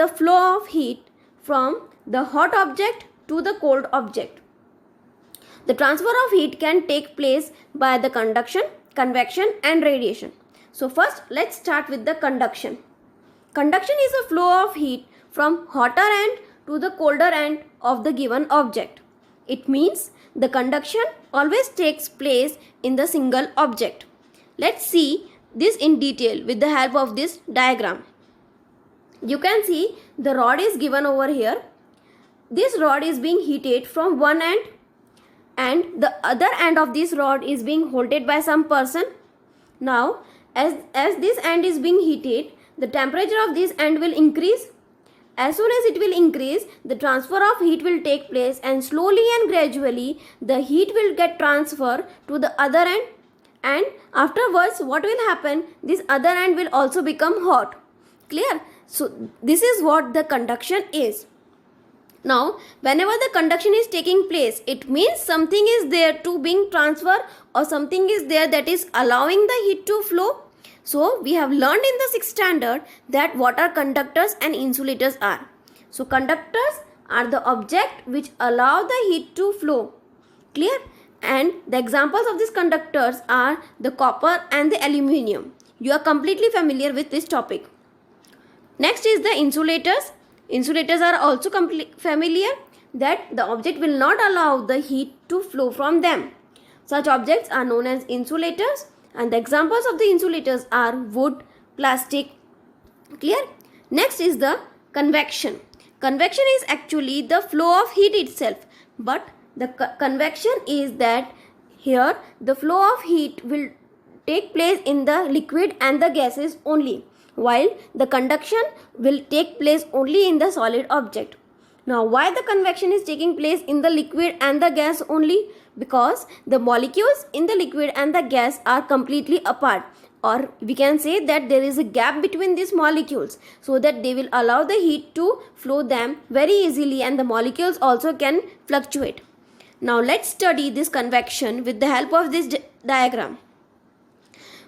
the flow of heat from the hot object to the cold object. The transfer of heat can take place by the conduction, convection and radiation. So first let's start with the conduction. Conduction is a flow of heat from hotter end to the colder end of the given object. It means the conduction always takes place in the single object. Let's see this in detail with the help of this diagram. You can see the rod is given over here. This rod is being heated from one end and the other end of this rod is being held by some person. Now as this end is being heated, the temperature of this end will increase. As soon as it will increase, the transfer of heat will take place and slowly and gradually the heat will get transferred to the other end, and afterwards what will happen, this other end will also become hot. Clear? So this is what the conduction is. Now whenever the conduction is taking place, it means something is there to being transferred or something is there that is allowing the heat to flow. So we have learned in the 6th standard that what are conductors and insulators are. So conductors are the object which allow the heat to flow. Clear? And the examples of these conductors are the copper and the aluminium. You are completely familiar with this topic. Next is the insulators. Insulators are also familiar that the object will not allow the heat to flow from them. Such objects are known as insulators, and the examples of the insulators are wood, plastic. Clear? Next is the convection. Convection is actually the flow of heat itself, but the convection is that here the flow of heat will take place in the liquid and the gases only, while the conduction will take place only in the solid object. Now why the convection is taking place in the liquid and the gas only? Because the molecules in the liquid and the gas are completely apart, or we can say that there is a gap between these molecules, so that they will allow the heat to flow them very easily and the molecules also can fluctuate. Now let's study this convection with the help of this diagram.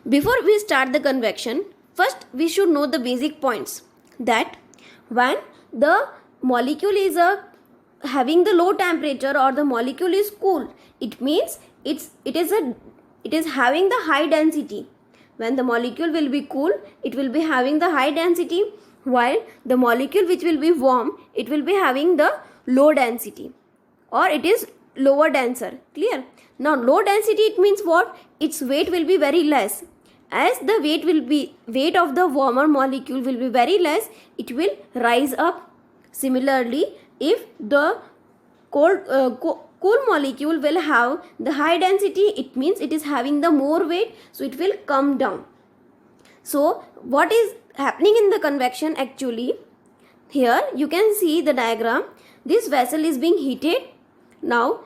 Before we start the convection, first we should know the basic points, that when the molecule is having the low temperature or the molecule is cool, it means it is having the high density. When the molecule will be cool, it will be having the high density, while the molecule which will be warm, it will be having the low density, or it is lower denser. Clear? Now low density, it means what? Its weight will be very less. As the weight of the warmer molecule will be very less, it will rise up. Similarly, if the cool molecule will have the high density, it means it is having the more weight, so it will come down. So what is happening in the convection actually? Here you can see the diagram. This vessel is being heated. Now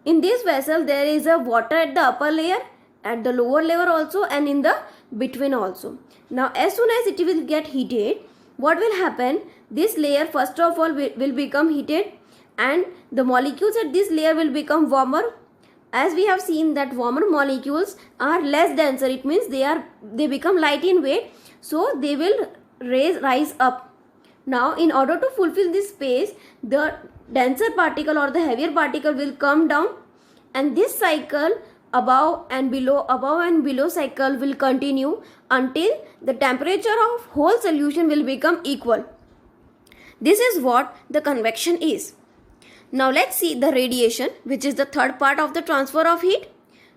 in this vessel there is a water at the upper layer, at the lower layer also, and in the between also. Now as soon as it will get heated, what will happen? This layer first of all will become heated, and the molecules at this layer will become warmer. As we have seen that warmer molecules are less denser, it means they become light in weight, so they will rise up. Now in order to fulfill this space, the denser particle or the heavier particle will come down, and this cycle above and below cycle will continue until the temperature of whole solution will become equal. This is what the convection is. Now let's see the radiation, which is the third part of the transfer of heat.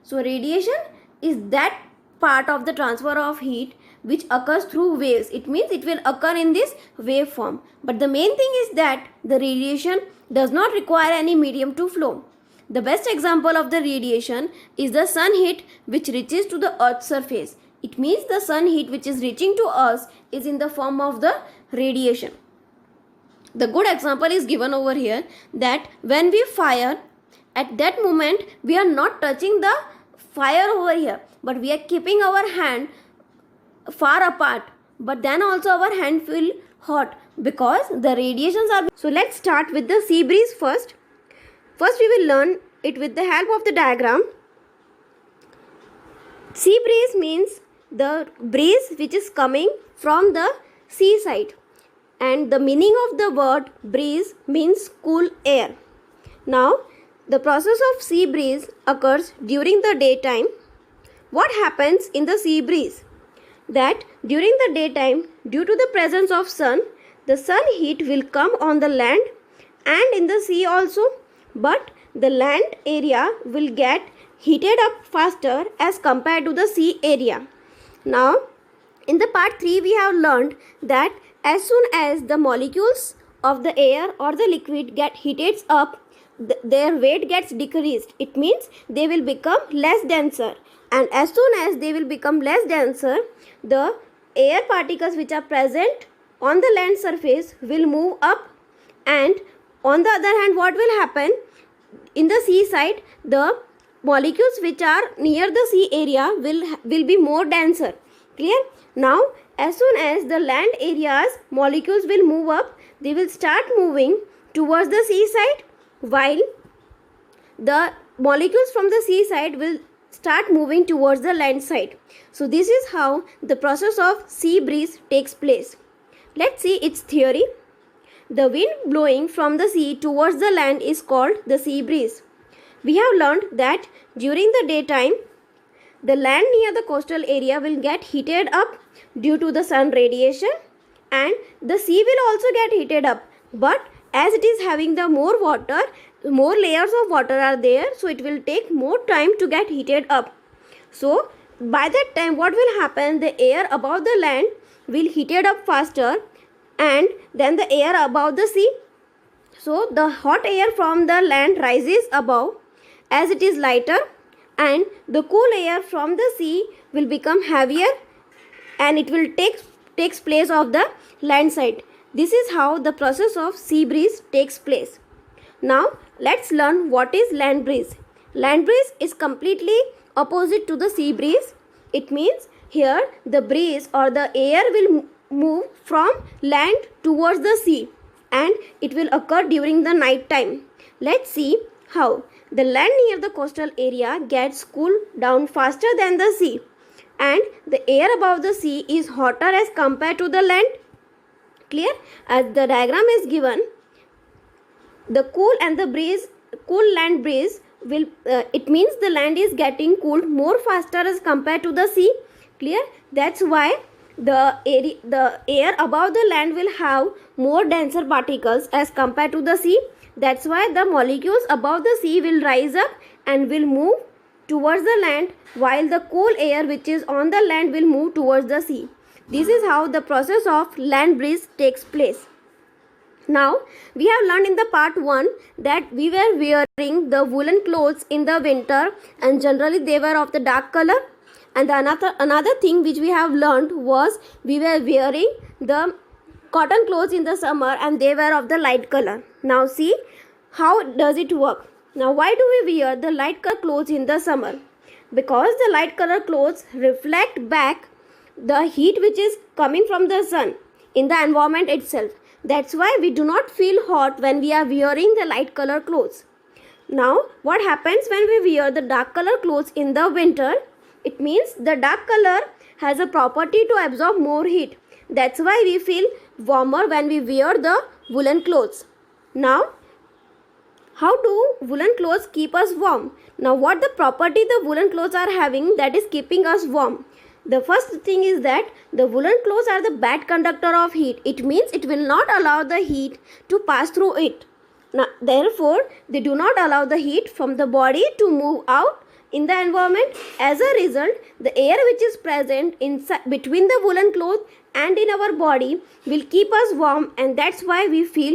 So radiation is that part of the transfer of heat which occurs through waves. It means it will occur in this wave form. But the main thing is that the radiation does not require any medium to flow. The best example of the radiation is the sun heat which reaches to the earth's surface. It means the sun heat which is reaching to us is in the form of the radiation. The good example is given over here, that when we fire, at that moment we are not touching the fire over here, but we are keeping our hand far apart, but then also our hand feel hot because the radiations are. So let's start with the sea breeze first. First we will learn it with the help of the diagram. Sea breeze means the breeze which is coming from the seaside. and the meaning of the word breeze means cool air. Now, the process of sea breeze occurs during the daytime. What happens in the sea breeze? That during the daytime, due to the presence of sun, the sun heat will come on the land and in the sea also, but the land area will get heated up faster as compared to the sea area. Now, in the part 3, we have learned that as soon as the molecules of the air or the liquid get heated up, their weight gets decreased. It means they will become less denser, and as soon as they will become less denser, the air particles which are present on the land surface will move up, and on the other hand, what will happen in the seaside, the molecules which are near the sea area will be more denser. Clear? Now, as soon as the land areas molecules will move up, they will start moving towards the seaside, while the molecules from the seaside will start moving towards the land side. So this is how the process of sea breeze takes place. Let's see its theory. The wind blowing from the sea towards the land is called the sea breeze. We have learned that during the daytime, the land near the coastal area will get heated up due to the sun radiation, and the sea will also get heated up, but as it is having the more water, more layers of water are there, so it will take more time to get heated up. So by that time, what will happen? The air above the land will heated up faster and then the air above the sea. So the hot air from the land rises above as it is lighter, and the cool air from the sea will become heavier and it will takes place of the land side. This is how the process of sea breeze takes place. Now let's learn what is land breeze. Land breeze is completely opposite to the sea breeze. It means here the breeze or the air will move from land towards the sea, and it will occur during the night time. Let's see how. The land near the coastal area gets cooled down faster than the sea, and the air above the sea is hotter as compared to the land. Clear? As the diagram is given, the cool land breeze will it means the land is getting cooled more faster as compared to the sea. Clear? That's why the air above the land will have more denser particles as compared to the sea. That's why the molecules above the sea will rise up and will move towards the land, while the cool air which is on the land will move towards the sea. This is how the process of land breeze takes place. Now, we have learned in the part 1 that we were wearing the woolen clothes in the winter, and generally they were of the dark color. And another thing which we have learned was we were wearing the cotton clothes in the summer and they were of the light color. Now see how does it work. Now why do we wear the light color clothes in the summer? Because the light color clothes reflect back the heat which is coming from the sun in the environment itself. That's why we do not feel hot when we are wearing the light color clothes. Now what happens when we wear the dark color clothes in the winter? It means the dark color has a property to absorb more heat. That's why we feel warmer when we wear the woolen clothes. Now, how do woolen clothes keep us warm? Now, what the property the woolen clothes are having that is keeping us warm? The first thing is that the woolen clothes are the bad conductor of heat. It means it will not allow the heat to pass through it. Now, therefore, they do not allow the heat from the body to move out in the environment. As a result, the air which is present inside between the woolen cloth and in our body will keep us warm, and that's why we feel